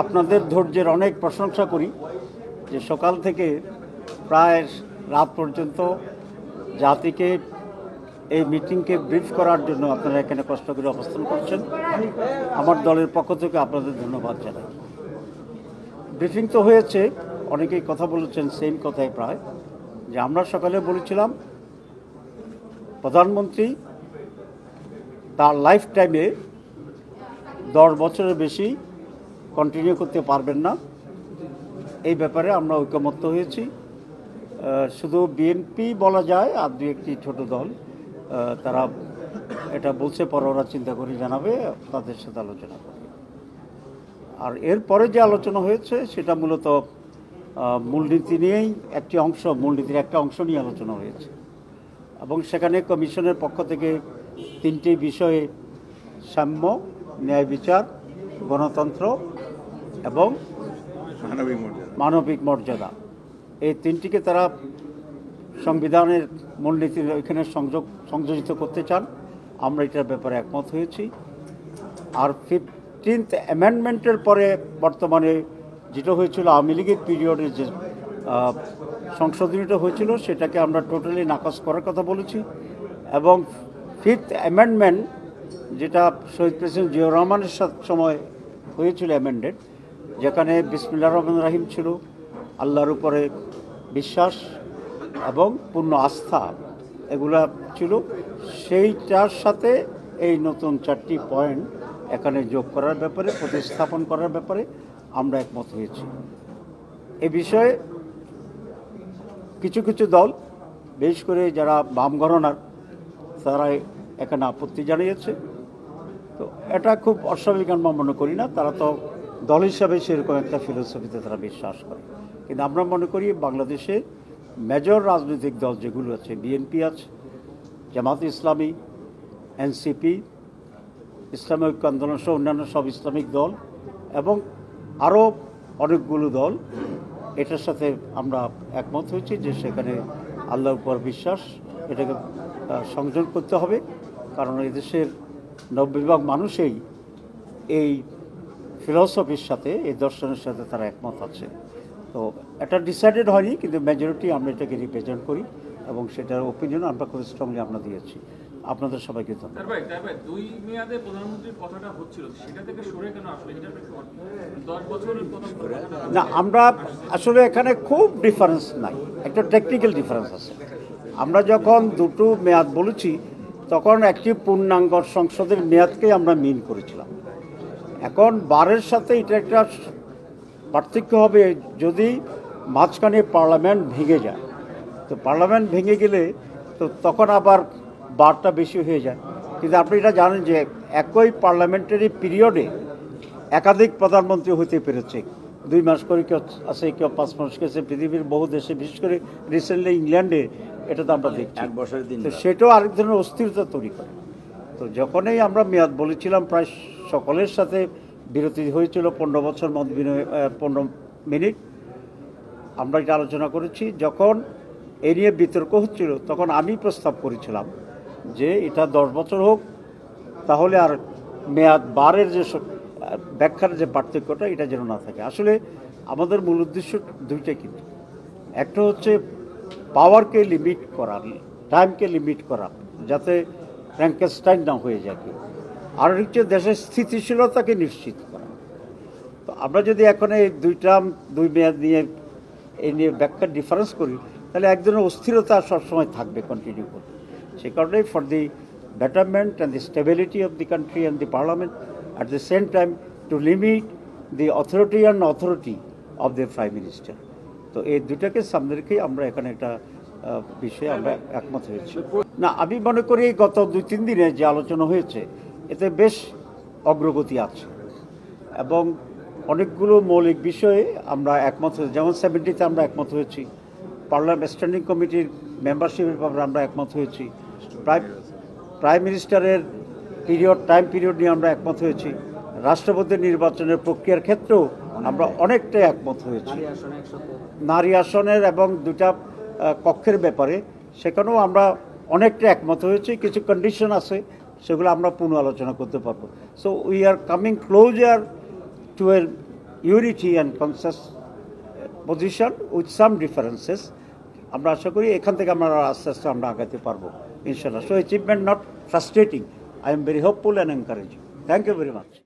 আপনাদের ধৈর্যের অনেক প্রশংসা করি যে সকাল থেকে প্রায় রাত পর্যন্ত জাতিকে এই মিটিংকে ব্রিফ করার জন্য আপনারা এখানে কষ্ট করে অবস্থান করছেন। আমার দলের পক্ষ থেকে আপনাদের ধন্যবাদ জানাই। ব্রিফিং তো হয়েছে, অনেকেই কথা বলেছেন সেম কথাই প্রায়, যে আমরা সকালে বলেছিলাম প্রধানমন্ত্রী তার লাইফ টাইমে 10 বছরের বেশি কন্টিনিউ করতে পারবেন না। এই ব্যাপারে আমরা ঐকমত্য হয়েছি। শুধু বিএনপি বলা যায় আর দু একটি ছোট দল তারা এটা বলছে, পরে ওরা চিন্তা করে জানাবে, তাদের সাথে আলোচনা করবে। আর এরপরে যে আলোচনা হয়েছে সেটা মূলত মূলনীতি নিয়েই মূলনীতির একটা অংশ নিয়ে আলোচনা হয়েছে এবং সেখানে কমিশনের পক্ষ থেকে 3টি বিষয়ে সাম্য, ন্যায় বিচার, গণতন্ত্র এবং মানবিক মর্যাদা, এই 3টিকে তারা সংবিধানের মূলনীতির ওইখানে সংযোজিত করতে চান। আমরা এটার ব্যাপারে একমত হয়েছি। আর 15th অ্যামেন্ডমেন্টের পরে বর্তমানে যেটা হয়েছিল আওয়ামী লীগের পিরিয়ডে যে সংশোধনীটা হয়েছিল সেটাকে আমরা টোটালি নাকচ করার কথা বলেছি এবং 5th অ্যামেন্ডমেন্ট যেটা শহীদ প্রেসিডেন্ট জিয়াউর রহমানের সময় হয়েছিল অ্যামেন্ডেড, যেখানে বিসমিল্লাহির রহমানির রহিম ছিল, আল্লাহর উপরে বিশ্বাস এবং পূর্ণ আস্থা এগুলা ছিল, সেইটার সাথে এই নতুন 4টি পয়েন্ট এখানে যোগ করার ব্যাপারে, প্রতিস্থাপন করার ব্যাপারে আমরা একমত হয়েছি। এ বিষয়ে কিছু কিছু দল, বিশেষ করে যারা বাম ঘরানার, তারা এখানে আপত্তি জানিয়েছে। তো এটা খুব অস্বাভাবিক আমরা মনে করি না। তারা তো দল হিসাবে সেরকম একটা ফিলোসফিতে তারা বিশ্বাস করে, কিন্তু আমরা মনে করি বাংলাদেশে মেজর রাজনৈতিক দল যেগুলো আছে, বিএনপি আছে, জামাত ইসলামী, এনসিপি, ইসলামী ঐক্য আন্দোলন সহ অন্যান্য সব ইসলামিক দল এবং আরও অনেকগুলো দল, এটার সাথে আমরা একমত হয়েছি যে সেখানে আল্লাহর উপর বিশ্বাস এটাকে সংযোগ করতে হবে। কারণ এদেশের 90% মানুষই এই ফিলসফির সাথে, এই দর্শনের সাথে তারা একমত আছে। তো এটা ডিসাইডেড হয়নি, কিন্তু মেজরিটি আমরা এটাকে রিপ্রেজেন্ট করি এবং সেটার ওপিনিয়ন আমরা খুব স্ট্রংলি আমরা দিয়েছি। আপনাদের সবাইকে ধন্যবাদ। দুই মেয়াদে প্রধানমন্ত্রীর কথাটা হচ্ছিল, সেটা থেকে সরে কেন আসলে? 10 বছরের কথা না, আমরা আসলে এখানে খুব ডিফারেন্স নাই, একটা টেকনিক্যাল ডিফারেন্স আছে। আমরা যখন দুটো মেয়াদ বলেছি তখন একটি পূর্ণাঙ্গ সংসদের মেয়াদকেই আমরা মিন করেছিলাম। এখন 12-এর সাথে এটা একটা পার্থক্য হবে, যদি মাঝখানে পার্লামেন্ট ভেঙে যায়, তো পার্লামেন্ট ভেঙে গেলে তো তখন আবার 12টা বেশি হয়ে যায়। কিন্তু আপনি এটা জানেন যে একই পার্লামেন্টারি পিরিয়ডে একাধিক প্রধানমন্ত্রী হতে পেরেছে। 2 মাস করে কেউ আছে, কেউ 5 মাস গেছে, পৃথিবীর বহু দেশে, বিশেষ করে রিসেন্টলি ইংল্যান্ডে এটা তো আমরা দেখছি। তো সেটাও আরেক ধরনের অস্থিরতা তৈরি করে। তো যখনই আমরা মেয়াদ বলেছিলাম, প্রায় সকলের সাথে বিরতি হয়েছিল 15 বছর মত 15 মিনিট আমরা এটা আলোচনা করেছি। যখন এ নিয়ে বিতর্ক হচ্ছিল তখন আমি প্রস্তাব করেছিলাম যে এটা 10 বছর হোক, তাহলে আর মেয়াদ 12-এর যে ব্যাখ্যার যে পার্থক্যটা এটা যেন না থাকে। আসলে আমাদের মূল উদ্দেশ্য দুইটাই, কিন্তু একটা হচ্ছে পাওয়ারকে লিমিট করা, টাইমকে লিমিট করা, যাতে ফ্র্যাঙ্কেনস্টাইন না হয়ে যায় কেউ, আর হচ্ছে দেশের স্থিতিশীলতাকে নিশ্চিত করা। তো আমরা যদি এখন এই 2 মেয়াদ নিয়ে এই নিয়ে ব্যাখ্যার ডিফারেন্স করি, তাহলে এক ধরনের অস্থিরতা সবসময় থাকবে, কন্টিনিউ করবে। সে কারণে for the betterment and the stability of the country and the parliament, at the same time to limit the authority of the prime minister. তো এই দুটাকে সামনে রেখেই আমরা এখানে একটা বিষয়ে আমরা একমত হয়েছি। না, আমি মনে করি গত 2-3 দিনে যে আলোচনা হয়েছে এতে বেশ অগ্রগতি আছে এবং অনেকগুলো মৌলিক বিষয়ে আমরা একমত হয়েছি। যেমন 70-তে আমরা একমত হয়েছি, পার্লামেন্ট স্ট্যান্ডিং কমিটির মেম্বারশিপের ব্যাপারে আমরা একমত হয়েছি, প্রাইম মিনিস্টারের টাইম পিরিয়ড নিয়ে আমরা একমত হয়েছি, রাষ্ট্রপতি নির্বাচনের প্রক্রিয়ার ক্ষেত্রেও আমরা অনেকটাই একমত হয়েছি, নারী আসনের এবং 2টা কক্ষের ব্যাপারে সেখানেও আমরা অনেকটা একমত হয়েছি। কিছু কন্ডিশন আছে, সেগুলো আমরা পুনঃ আলোচনা করতে পারবো। So we are coming closer to A unity and conscious position with some differences. আমরা আশা করি এখান থেকে আমরা আস্তে আস্তে আমরা আগাতে পারবো ইনশাল্লাহ। So achievement not frustrating, I am very hopeful and encouraging. Thank you very much.